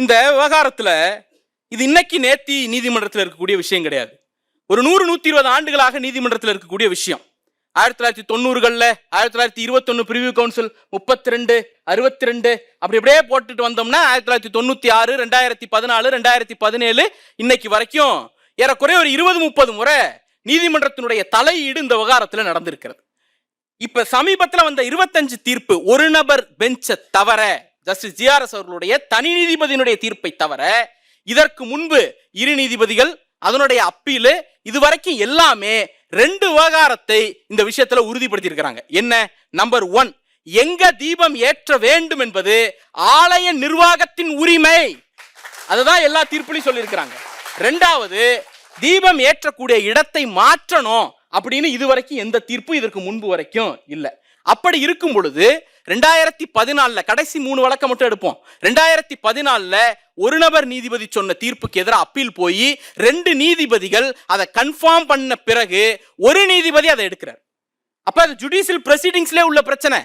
இந்த விவகாரத்துல இது இன்னைக்கு நேத்தி நீதிமன்றத்தில் இருக்கக்கூடிய விஷயம் கிடையாது. ஒரு 100-120 ஆண்டுகளாக நீதிமன்றத்தில் இருக்கக்கூடிய விஷயம். 1990களில் 1921 பிரிவு கவுன்சில் 32 62 அப்படி அப்படியே போட்டுட்டு வந்தோம்னா 1996 2014 2017 இன்னைக்கு வரைக்கும் ஏறக்குறைய ஒரு 20-30 முறை நீதிமன்றத்தினுடைய தலையீடு இந்த விவகாரத்தில் நடந்திருக்கிறது. இப்ப சமீபத்தில் வந்த 25 தீர்ப்பு ஒரு நபர் பெஞ்சை தவிர, ஜஸ்டிஸ் ஜிஆர்எஸ் அவர்களுடைய தனி நீதிபதியினுடைய தீர்ப்பை தவிர, இதற்கு முன்பு இரு நீதிபதிகள் அதனுடைய அப்பீலு இதுவரைக்கும் எல்லாமே 2 விவகாரத்தை இந்த விஷயத்துல உறுதிப்படுத்தி இருக்கிறாங்க. என்ன? நம்பர் 1, எங்க தீபம் ஏற்ற வேண்டும் என்பது ஆலய நிர்வாகத்தின் உரிமை. அதுதான் எல்லா தீர்ப்புலையும் சொல்லியிருக்கிறாங்க. 2வது, தீபம் ஏற்றக்கூடிய இடத்தை மாற்றணும் அப்படின்னு இதுவரைக்கும் எந்த தீர்ப்பு இதற்கு முன்பு வரைக்கும் இல்லை. அப்படி இருக்கும் பொழுது 2014 கடைசி 3 வழக்கை மட்டும் எடுப்போம். 2014 ஒரு நபர் நீதிபதி சொன்ன தீர்ப்புக்கு எதிராக அப்பீல் போய் 2 நீதிபதிகள் அதை கன்ஃபார்ம் பண்ண பிறகு ஒரு நீதிபதி அதை எடுக்கிறார். அப்ப அது ஜுடிஷியல் ப்ரொசீடிங்ஸ்ல உள்ள பிரச்சனை.